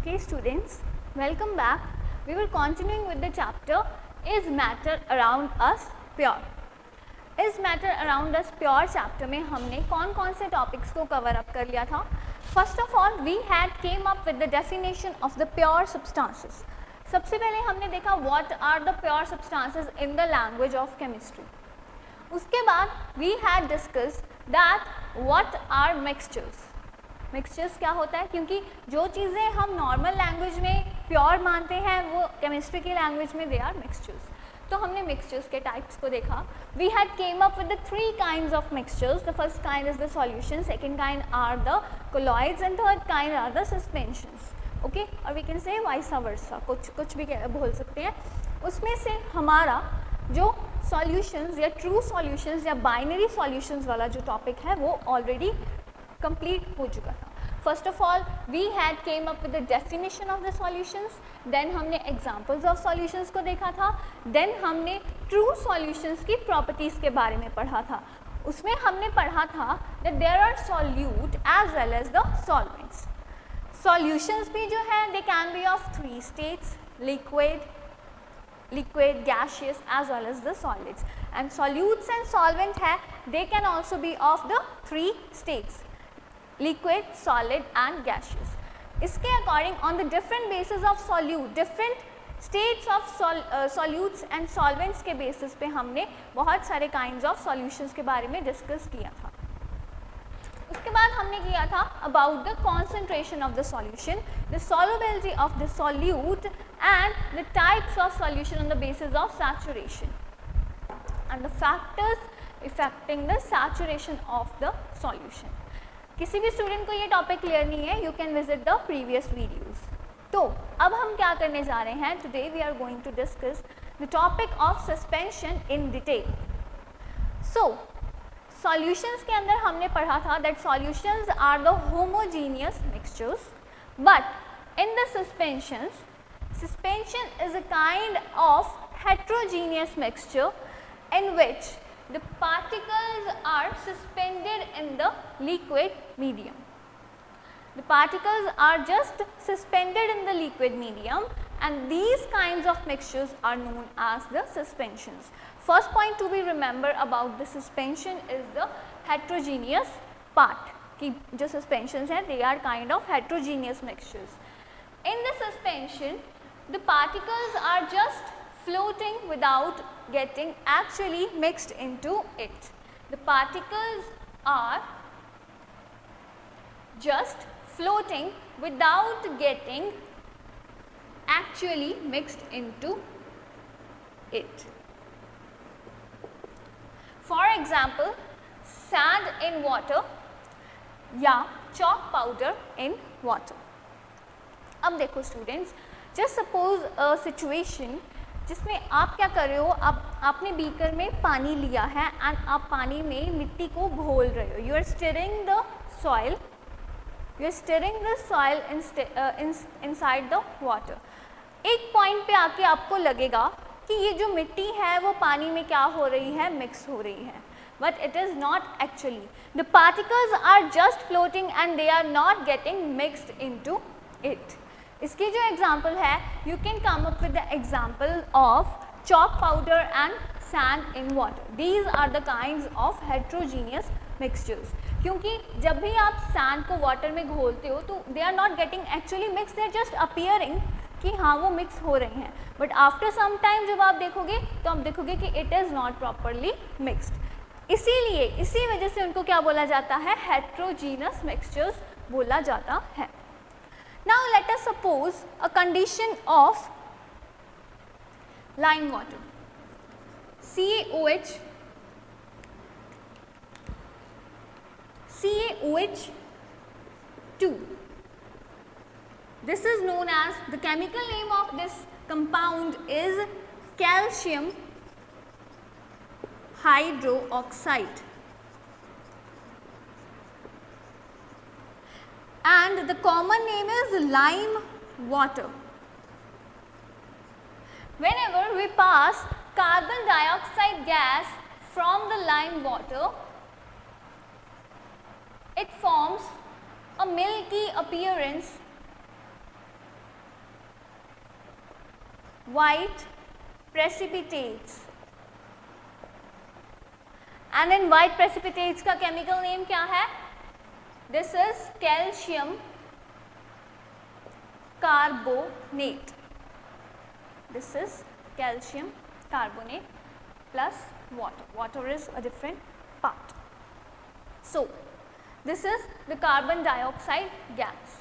Okay students, welcome back. We will continuing with the chapter Is Matter Around Us Pure? Is Matter Around Us Pure chapter में हमने कौन कौन से topics को cover up कर लिया था. First of all, we had came up with the definition of the pure substances. सबसे पहले हमने देखा what are the pure substances in the language of chemistry. उसके बाद we had discussed that what are mixtures. Mixtures क्या होता है, क्योंकि जो चीज़ें हम नॉर्मल लैंग्वेज में प्योर मानते हैं वो केमिस्ट्री की लैंग्वेज में दे आर मिक्सचर्स. तो हमने मिक्सचर्स के टाइप्स को देखा. We had came up with the three kinds of mixtures. The first kind is the solution, second kind are the colloids and third kind are the suspensions. Okay, और we can say vice versa, कुछ भी बोल सकते हैं. उसमें से हमारा जो सॉल्यूशंस या ट्रू सॉल्यूशंस या बाइनरी सॉल्यूशंस वाला जो टॉपिक है वो ऑलरेडी कंप्लीट हो चुका था. First of all we had came up with the definition of the solutions, then हमने एग्जांपल्स ऑफ सॉल्यूशंस को देखा था, देन हमने ट्रू सॉल्यूशंस की प्रॉपर्टीज़ के बारे में पढ़ा था. उसमें हमने पढ़ा था that there are solute as well as the solvents. Solutions भी जो है they can be of three states, liquid, gaseous as well as the solids, and solutes and solvent है they can also be of the three states, liquid, solid and gaseous. इसके according on the different basis of solute, different states of solutes and solvents के basis पे हमने बहुत सारे kinds of solutions के बारे में discuss किया था. उसके बाद हमने किया था about the concentration of the solution, the solubility of the solute and the types of solution on the basis of saturation and the factors affecting the saturation of the solution. किसी भी student को ये topic clear नहीं है, you can visit the previous videos. तो अब हम क्या करने जा रहे हैं, today we are going to discuss the topic of suspension in detail. So solutions के अंदर हमने पढ़ा था that solutions are the homogeneous mixtures, but in the suspensions, suspension is a kind of heterogeneous mixture in which the particles are suspended in the liquid medium. The particles are just suspended in the liquid medium and these kinds of mixtures are known as the suspensions. First point to be remember about the suspension is the heterogeneous part, कि जो suspensions हैं they are kind of heterogeneous mixtures. In the suspension the particles are just floating without getting actually mixed into it. The particles are just floating without getting actually mixed into it. For example, sand in water या chalk powder in water. अब देखो students, just suppose a situation जिसमें आप क्या कर रहे हो, आपने बीकर में पानी लिया है एंड आप पानी में मिट्टी को घोल रहे हो. You are stirring the soil, inside the water. एक पॉइंट पे आके आपको लगेगा कि ये जो मिट्टी है वो पानी में क्या हो रही है, मिक्स हो रही है, but it is not actually. The particles are just floating and they are not getting mixed into it. इसकी जो एग्जाम्पल है, you can come up with the example of chalk powder and sand in water. These are the kinds of heterogeneous mixtures. क्योंकि जब भी आप sand को water में घोलते हो तो they are not getting actually mixed, they are just appearing कि हाँ वो mix हो रही हैं, but after some time जब आप देखोगे तो आप देखोगे कि it is not properly mixed. इसीलिए इसी वजह से उनको क्या बोला जाता है, heterogeneous mixtures बोला जाता है. Now let us suppose a condition of lime water, CaOH, CaOH2. This is known as, the chemical name of this compound is calcium hydroxide and the common name is lime water. Whenever we pass carbon dioxide gas from the lime water, it forms a milky appearance white precipitates, and in white precipitates का chemical name क्या है? This is calcium carbonate. This is calcium carbonate plus water. Water is a different part. So, this is the carbon dioxide gas.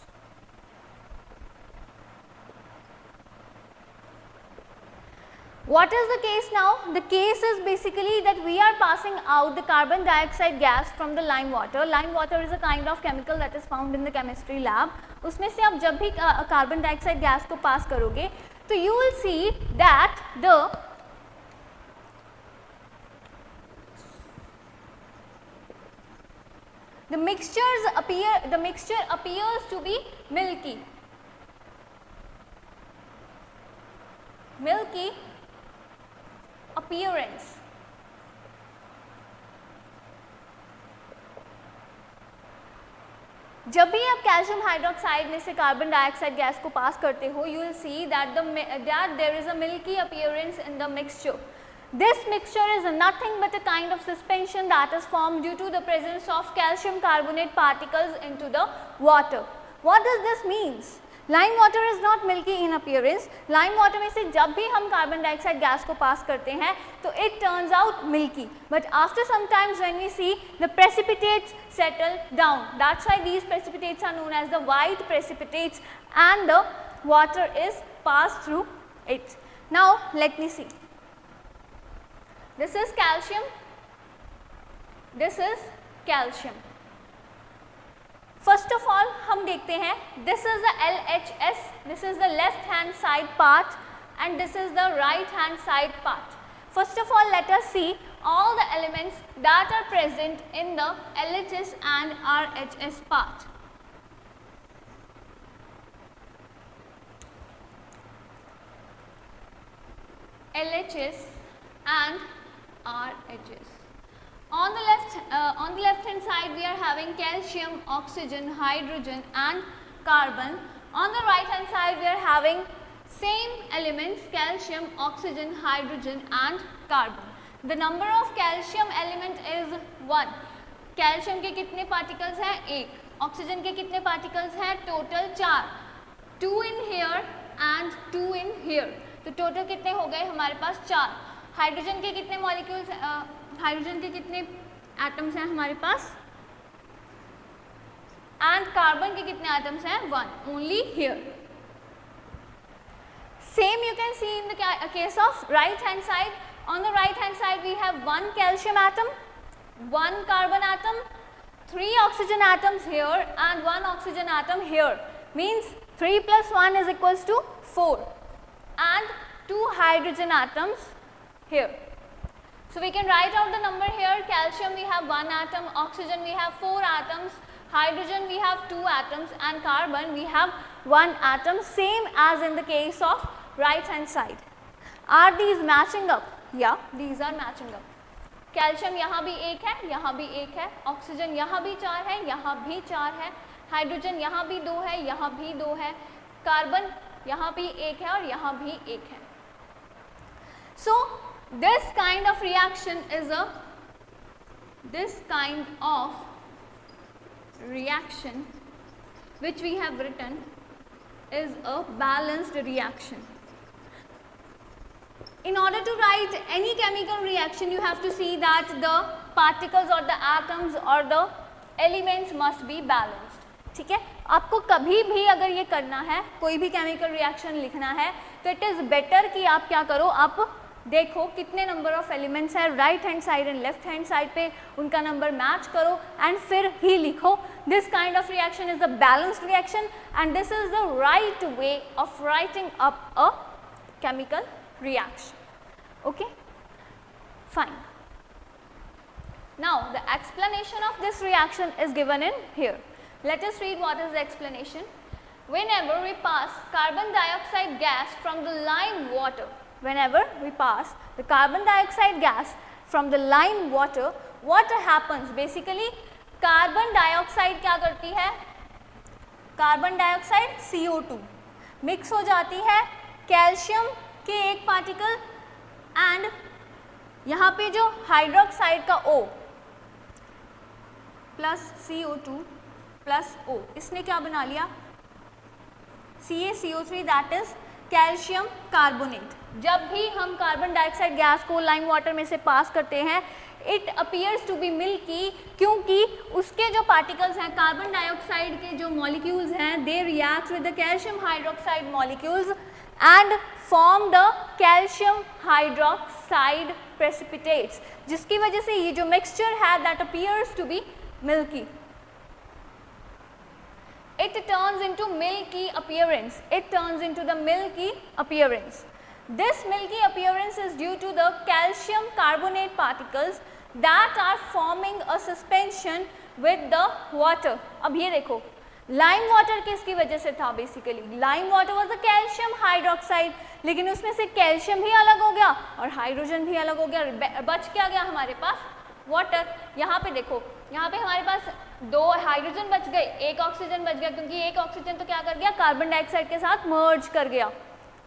What is the case now? The case is basically that we are passing out the carbon dioxide gas from the lime water. Lime water is a kind of chemical that is found in the chemistry lab. उसमें से आप जब भी carbon dioxide gas को pass करोगे, तो you will see that the mixture appears to be milky appearance. जब भी आप कैल्शियम हाइड्रोक्साइड में से कार्बन डाइऑक्साइड गैस को पास करते हो, you will see that there is a milky appearance in the mixture. This mixture is nothing but a kind of suspension that is formed due to the presence of calcium carbonate particles into the water. What does this means? Lime water is not milky in appearance. Lime water में से जब भी हम carbon dioxide gas को pass करते हैं, तो it turns out milky. But after some times when we see the precipitates settle down, that's why these precipitates are known as the white precipitates, and the water is passed through it. Now let me see. This is calcium. This is calcium. First of all, हम देखते हैं, this is the LHS, this is the left hand side part, and this is the right hand side part. First of all, let us see all the elements that are present in the LHS and RHS part. LHS and RHS. On the left hand side we are having calcium, oxygen, hydrogen and carbon. On the right hand side we are having same elements, calcium, oxygen, hydrogen and carbon. The number of calcium element is 1. Calcium के कितने particles हैं? 1. Oxygen के कितने particles हैं? Total 4. 2 in here and 2 in here. तो total कितने हो गए हमारे पास? 4. हाइड्रोजन के कितने मॉलिक्यूल्स, हाइड्रोजन के कितने एटम्स हैं हमारे पास? एंड कार्बन के कितने एटम्स हैं? 1. Only here. Same you can see in the case of right hand side. On the right hand side we have 1 calcium atom, 1 carbon atom, 3 oxygen atoms here and 1 oxygen atom here. Means 3 + 1 is equals to 4 and 2 hydrogen atoms here. So we can write out the number here. Calcium we have 1 atom, oxygen we have 4 atoms, hydrogen we have 2 atoms and carbon we have 1 atom, same as in the case of right hand side. Are these matching up? Yeah, these are matching up. Calcium यहाँ भी 1 है, यहाँ भी 1 है, oxygen यहाँ भी 4 है, यहाँ भी 4 है, hydrogen यहाँ भी 2 है, यहाँ भी 2 है, carbon यहाँ भी 1 है और यहाँ भी 1 है. So this kind of reaction is which we have written is a balanced reaction. In order to write any chemical reaction, you have to see that the particles or the atoms or the elements must be balanced. ठीक है, आपको कभी भी अगर ये करना है, कोई भी केमिकल रिएक्शन लिखना है, तो इट इज़ बेटर कि आप क्या करो, आप देखो कितने नंबर ऑफ एलिमेंट्स है right hand side and left hand side पे, उनका नंबर मैच करो एंड फिर ही लिखो. This kind of reaction is a balanced reaction and this is the right way of writing up a chemical reaction. Okay, fine. Now the explanation of this reaction is given in here. Let us read what is the explanation. Whenever we pass carbon dioxide gas from the lime water, whenever we pass the carbon dioxide gas from the lime water, what happens? Basically carbon dioxide क्या करती है? Carbon dioxide CO2 mix हो जाती है calcium के एक particle and यहाँ पे जो हाइड्रोक्साइड का O plus CO2 plus O, इसने क्या बना लिया CaCO3, that is calcium carbonate. जब भी हम कार्बन डाइऑक्साइड गैस को लाइम वाटर में से पास करते हैं it appears to be milky, क्योंकि उसके जो पार्टिकल्स हैं कार्बन डाइऑक्साइड के जो मॉलिक्यूल्स हैं they react with the calcium hydroxide molecules and form the calcium hydroxide precipitates, जिसकी वजह से ये जो मिक्सचर है that appears to be milky. It turns into milky appearance. It turns into the milky appearance. This milky appearance is due to the calcium carbonate particles that are forming a suspension with the water. अब ये देखो lime water किसकी वजह से था, basically lime water was the calcium hydroxide, लेकिन उसमें से कैल्शियम भी अलग हो गया और हाइड्रोजन भी अलग हो गया, बच क्या गया हमारे पास वाटर। यहाँ पे देखो, यहाँ पे हमारे पास 2 हाइड्रोजन बच गए, 1 ऑक्सीजन बच गया, क्योंकि 1 ऑक्सीजन तो क्या कर गया कार्बन डाइऑक्साइड के साथ मर्ज कर गया।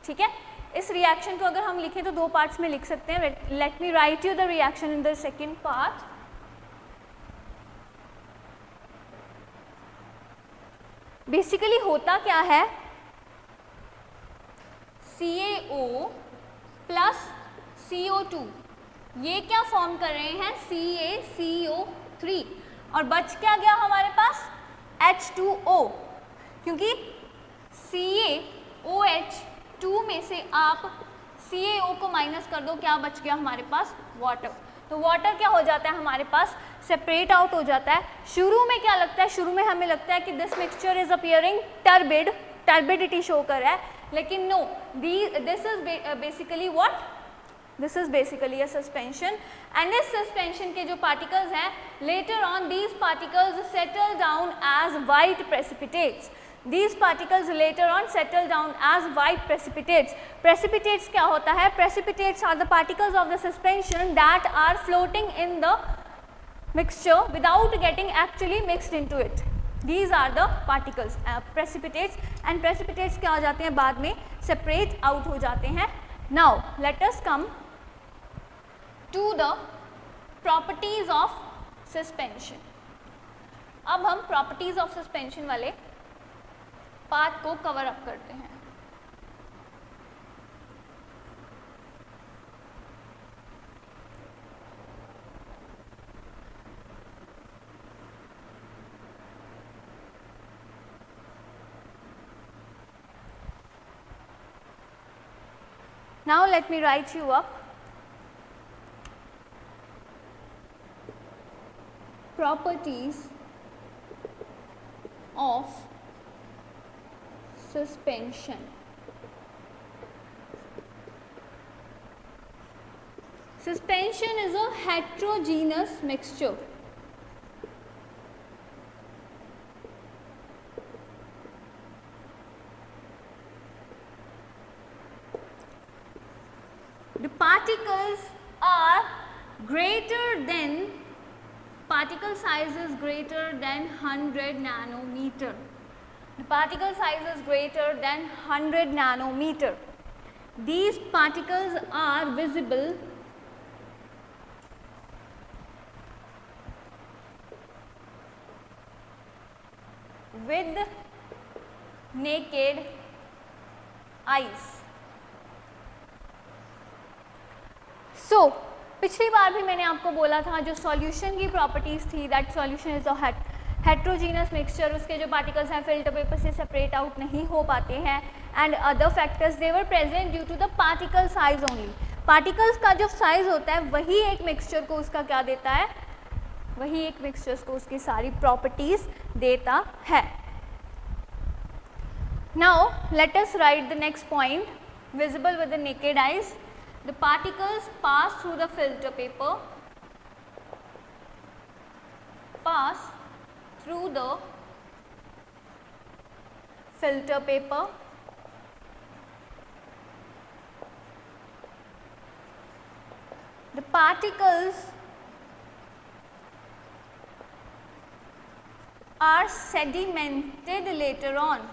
ठीक है, इस रिएक्शन को अगर हम लिखें तो 2 पार्ट्स में लिख सकते हैं। Let me right you the reaction in the second part. Basically होता क्या है, CaO प्लस CO2 ये क्या फॉर्म कर रहे हैं CaCO3 और बच क्या गया हमारे पास H2O, क्योंकि CaOH2 में से आप CaO को माइनस कर दो, क्या बच गया हमारे पास वाटर। तो वाटर क्या हो जाता है हमारे पास सेपरेट आउट हो जाता है। शुरू में क्या लगता है, शुरू में हमें लगता है कि this mixture is appearing turbid, turbidity show कर रहा है, लेकिन no, this is basically what, this is basically a suspension and इस सस्पेंशन के जो पार्टिकल्स हैं later on these particles settle down as white precipitates, these particles later on settle down as white precipitates. Precipitates क्या होता है, precipitates are the particles of the suspension that are floating in the mixture without getting actually mixed into it. These are the particles precipitates, and precipitates क्या हो जाते हैं बाद में separate out हो जाते हैं। Now let us come to the properties of suspension. अब हम properties of suspension वाले पार्ट को कवर अप करते हैं। Now let me write you up properties of suspension. Suspension is a heterogeneous mixture. The particles are greater than, particle size is greater than 100 nanometer. The particle size is greater than 100 nanometer. These particles are visible with naked eyes. So, पिछली बार भी मैंने आपको बोला था जो solution की properties थी, that solution is a heterogeneous mixture, उसके जो पार्टिकल्स हैं फिल्टर पेपर से सेपरेट आउट नहीं हो पाते हैं, and other factors they were present due to the particle size only. Particles का जो साइज होता है वही एक मिक्सचर को उसका क्या देता है, वही एक मिक्सचर्स को उसकी सारी प्रॉपर्टीज देता है। Now let us right the next point, visible with the naked eyes. The particles pass through the filter paper, pass through the filter paper, the particles are sedimented later on.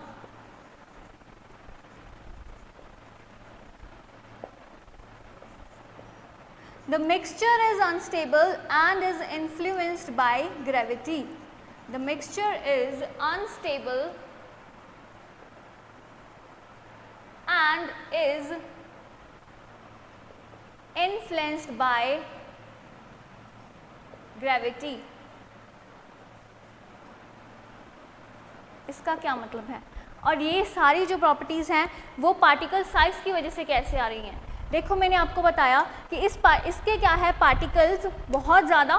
The mixture is unstable and is influenced by gravity. The mixture is unstable and is influenced by gravity. इसका क्या मतलब है? और ये सारी जो properties हैं वो पार्टिकल साइज की वजह से कैसे आ रही हैं? देखो मैंने आपको बताया कि इसके क्या है, पार्टिकल्स बहुत ज़्यादा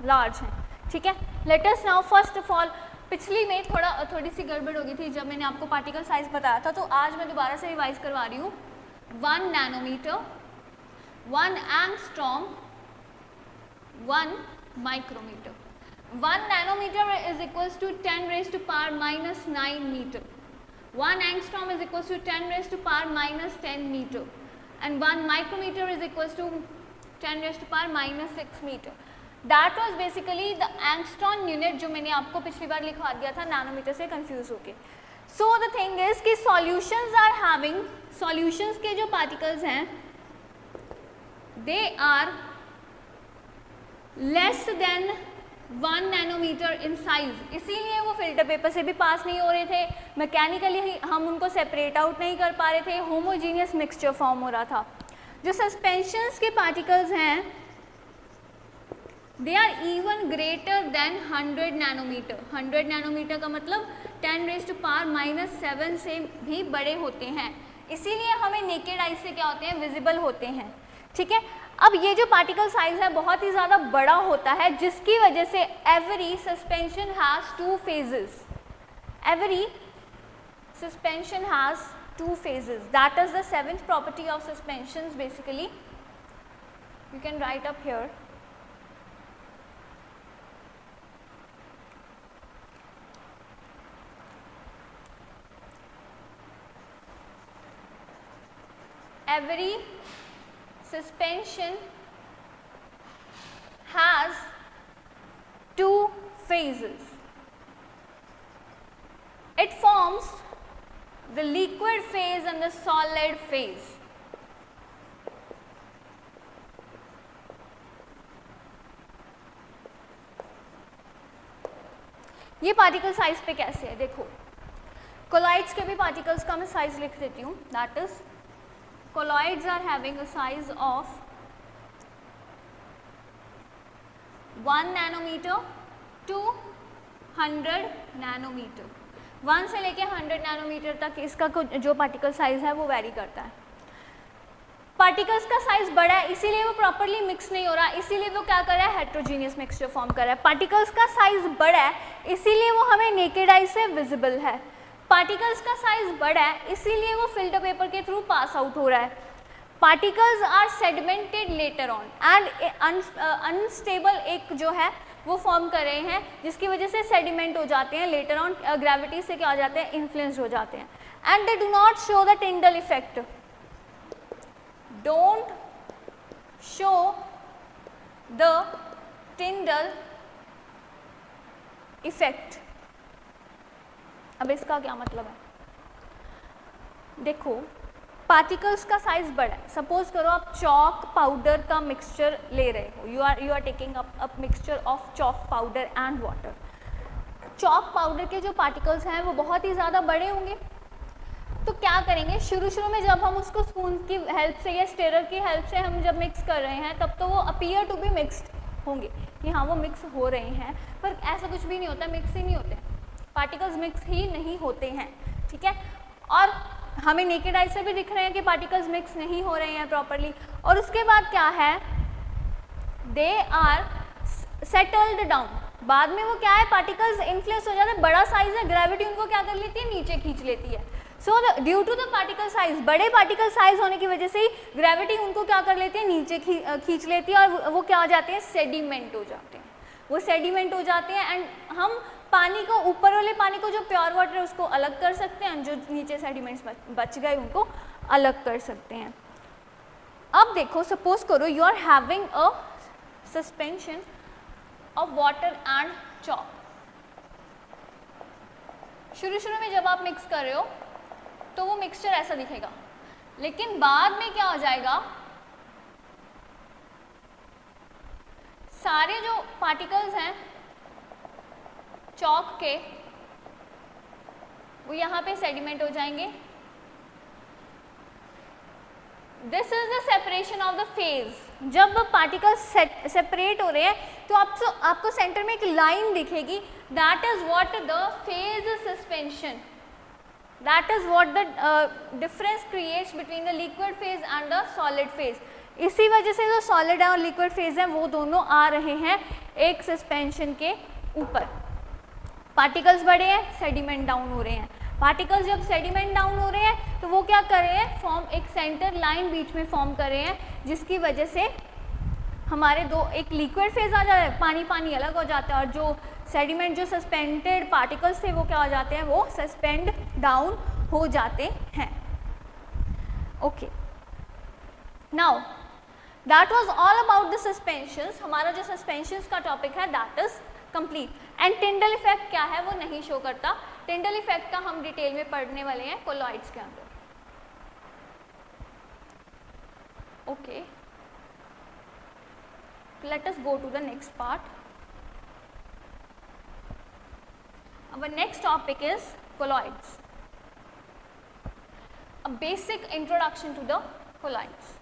लार्ज हैं, ठीक है. Let us now first of all, पिछली में थोड़ी सी गड़बड़ हो गई थी जब मैंने आपको पार्टिकल साइज बताया था, तो आज मैं दोबारा से रिवाइज करवा रही हूँ. 1 nanometer, 1 angstrom, 1 micrometer. 1 nanometer is equals to 10 raised to power minus 9 meter. 1 angstrom is equals to 10 raised to power minus 10 meter. And 1 micrometer is equals to 10 raised to power minus 6 meter. That was basically the angstrom unit जो मैंने आपको पिछली बार लिखवा दिया था nanometre से confuse होके. So the thing is कि solutions are having, solutions के जो particles हैं they are less than 1 nanometer in size, इसीलिए वो फिल्टर पेपर से भी पास नहीं हो रहे थे. मैकेनिकली हम उनको सेपरेट आउट नहीं कर पा रहे थे, होमोजीनियस मिक्सचर फॉर्म हो रहा था. जो सस्पेंशंस के पार्टिकल्स हैं they are even greater than 100 nanometer. 100 nanometer का मतलब 10 रेज़ टू पावर माइनस 7 से भी बड़े होते हैं, इसीलिए हमें नेकेड आई से क्या होते हैं, विजिबल होते हैं, ठीक है. अब ये जो पार्टिकल साइज है बहुत ही ज़्यादा बड़ा होता है, जिसकी वजह से every suspension has 2 phases. Every suspension has 2 phases. That is the 7th property of suspensions basically. You can write up here. Every suspension has 2 phases. It forms the liquid phase and the solid phase. ये particle size पे कैसे है देखो, colloids के भी particles का मैं size लिख देती हूँ. That is colloids are having a size of 1 nanometer to 100 nanometer. 1 से लेके 100 नैनोमीटर तक इसका जो पार्टिकल साइज है वो वेरी करता है. पार्टिकल्स का साइज बड़ा है इसीलिए वो प्रॉपरली मिक्स नहीं हो रहा, इसीलिए वो क्या कर रहा है, हेट्रोजीनियस मिक्सचर फॉर्म कर रहा है. पार्टिकल्स का साइज बड़ा है इसीलिए वो हमें नेकेड आई से विजिबल है. पार्टिकल्स का साइज बड़ा है इसीलिए वो फिल्टर पेपर के थ्रू पास आउट हो रहा है. Particles are sedimented later on and unstable एक जो है वो फॉर्म कर रहे हैं, जिसकी वजह से सेडिमेंट हो जाते हैं लेटर ऑन, ग्रेविटी से क्या हो जाते हैं, इन्फ्लुएंस हो जाते हैं. And they do not show the Tyndall effect. Don't show the Tyndall effect. अब इसका क्या मतलब है, देखो पार्टिकल्स का साइज बड़ा है. सपोज करो आप चॉक पाउडर का मिक्सचर ले रहे हो, you are taking up mixture of chalk powder and water. Chalk powder के जो पार्टिकल्स हैं वो बहुत ही ज़्यादा बड़े होंगे. तो क्या करेंगे, शुरू में जब हम उसको स्पून की हेल्प से या स्टेरर की हेल्प से हम जब मिक्स कर रहे हैं तब तो वो अपीयर टू बी मिक्सड होंगे कि हाँ वो मिक्स हो रहे हैं, पर ऐसा कुछ भी नहीं होता, मिक्स ही नहीं होते, पार्टिकल्स मिक्स ही नहीं होते हैं, ठीक है. और हमें नेकेड आई से भी दिख रहे हैं कि पार्टिकल्स मिक्स नहीं हो रहे हैं प्रॉपरली. और उसके बाद क्या है, दे आर सेटल्ड डाउन. बाद में वो क्या है, पार्टिकल्स इन्फ्लुएंस हो जाते हैं, बड़ा साइज है, ग्रेविटी उनको क्या कर लेती है, नीचे खींच लेती है. So due to the particle size, बड़े पार्टिकल साइज होने की वजह से ही ग्रेविटी उनको क्या कर लेती है, नीचे खींच लेती है और वो क्या हो जाते हैं, सेडिमेंट हो जाते हैं. वो सेडिमेंट हो जाते हैं एंड हम पानी को, ऊपर वाले पानी को जो प्योर वाटर है उसको अलग कर सकते हैं, जो नीचे सेडिमेंट्स बच गए उनको अलग कर सकते हैं. अब देखो सपोज करो you are having a suspension of water and chalk. शुरू में जब आप मिक्स कर रहे हो तो वो मिक्सचर ऐसा दिखेगा, लेकिन बाद में क्या हो जाएगा, सारे जो पार्टिकल्स हैं चौक के वो यहाँ पे सेडिमेंट हो जाएंगे। This is the separation of the phase. जब पार्टिकल्स सेपरेट हो रहे हैं तो आपको सेंटर में एक लाइन दिखेगी, that is what the phase suspension, that is what the difference creates between the liquid phase and the solid phase. इसी वजह से जो सॉलिड और लिक्विड फेज है वो दोनों आ रहे हैं एक सस्पेंशन के ऊपर। पार्टिकल्स बढ़े हैं, सेडिमेंट डाउन हो रहे हैं। पार्टिकल्स जब सेडिमेंट डाउन हो रहे हैं तो वो क्या कर रहे हैं, फॉर्म एक सेंटर लाइन बीच में फॉर्म कर रहे हैं, जिसकी वजह से हमारे दो एक लिक्विड फेज आ जाता है, पानी पानी अलग हो जाता है, और जो सेडिमेंट जो सस्पेंडेड पार्टिकल्स थे वो क्या हो जाते हैं, वो सस्पेंड डाउन हो जाते हैं। Okay, now that was all about the suspensions. हमारा जो सस्पेंशंस का टॉपिक है that is complete. And Tyndall effect क्या है वो नहीं शो करता। टिंडल इफेक्ट का हम डिटेल में पढ़ने वाले हैं कोलॉइड्स के अंदर। Okay, let us go to the next part. Our next topic is colloids. A basic introduction to the colloids.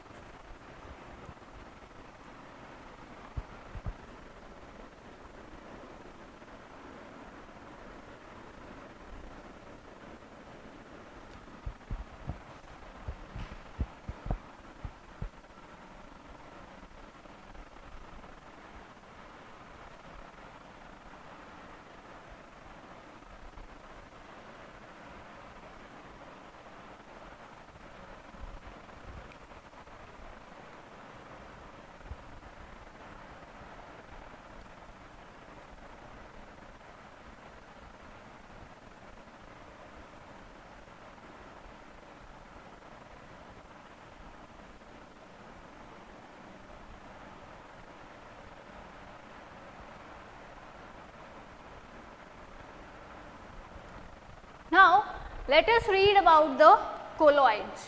Now let us read about the colloids.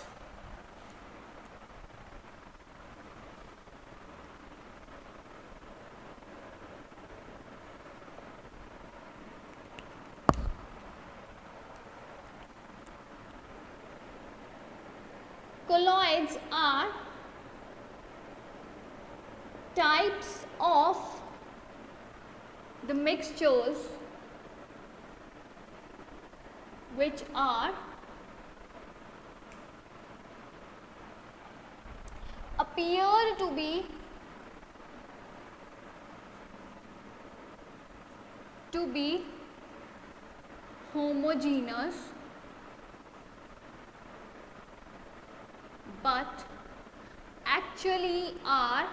Colloids are types of the mixtures which are appear to be homogeneous but actually are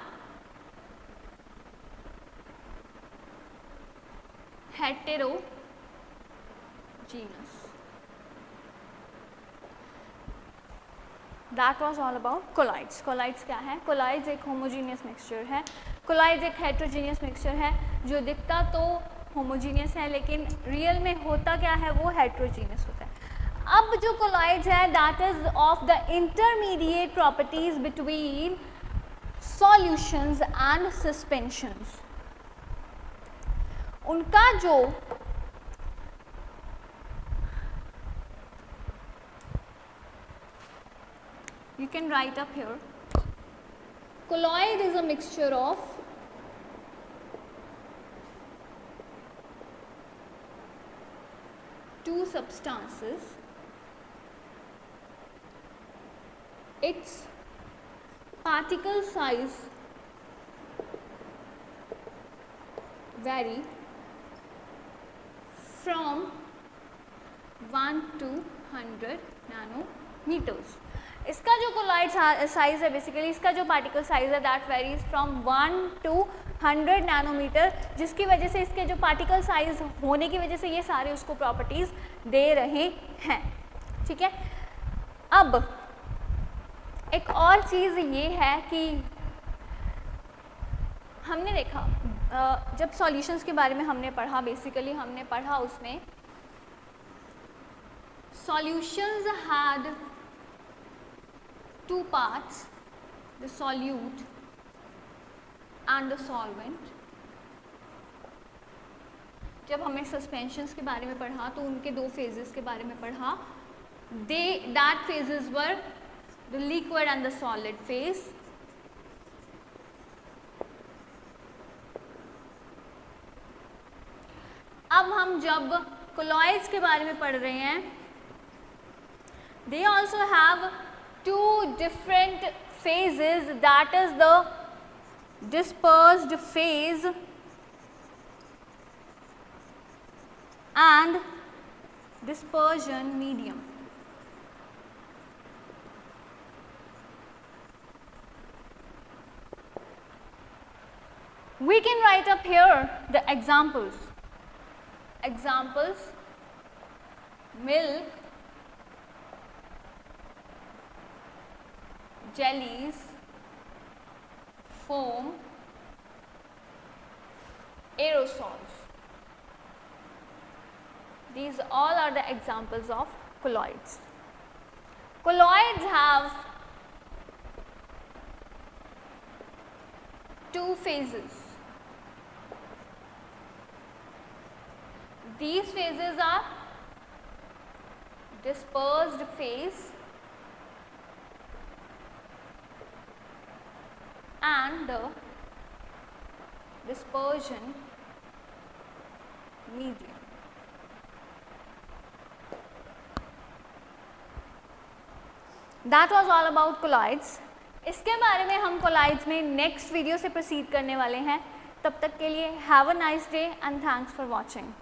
heterogeneous. That was all about colloids. colloids क्या है? colloids एक homogeneous mixture है। colloids एक heterogeneous mixture है जो दिखता तो homogeneous है लेकिन रियल में होता क्या है, वो heterogeneous होता है। अब जो colloids है that is of the intermediate properties between solutions and suspensions. उनका जो you can write up here, colloid is a mixture of two substances. Its particle size vary from 1 to 100 nanometers. इसका जो colloid size है basically, इसका जो particle size है that varies from 1 to 100 nanometer, जिसकी वजह से इसके जो पार्टिकल साइज होने की वजह से ये सारे उसको प्रॉपर्टीज दे रहे हैं। ठीक है, अब एक और चीज़ ये है कि हमने देखा जब सॉल्यूशंस के बारे में हमने पढ़ा, बेसिकली हमने पढ़ा उसमें solutions had two parts, the solute and the solvent. जब हमने सस्पेंशंस के बारे में पढ़ा तो उनके दो फेजेस के बारे में पढ़ा. That phases were the liquid and the solid phase. अब हम जब colloids के बारे में पढ़ रहे हैं, they also have two different phases, that is the dispersed phase and dispersion medium. We can write up here the examples. Examples: milk, jellies, foam, aerosols. These all are the examples of colloids. Colloids have two phases. These phases are dispersed phase and the dispersion medium. That was all about colloids. इसके बारे में हम colloids में next video से proceed करने वाले हैं. तब तक के लिए have a nice day and thanks for watching.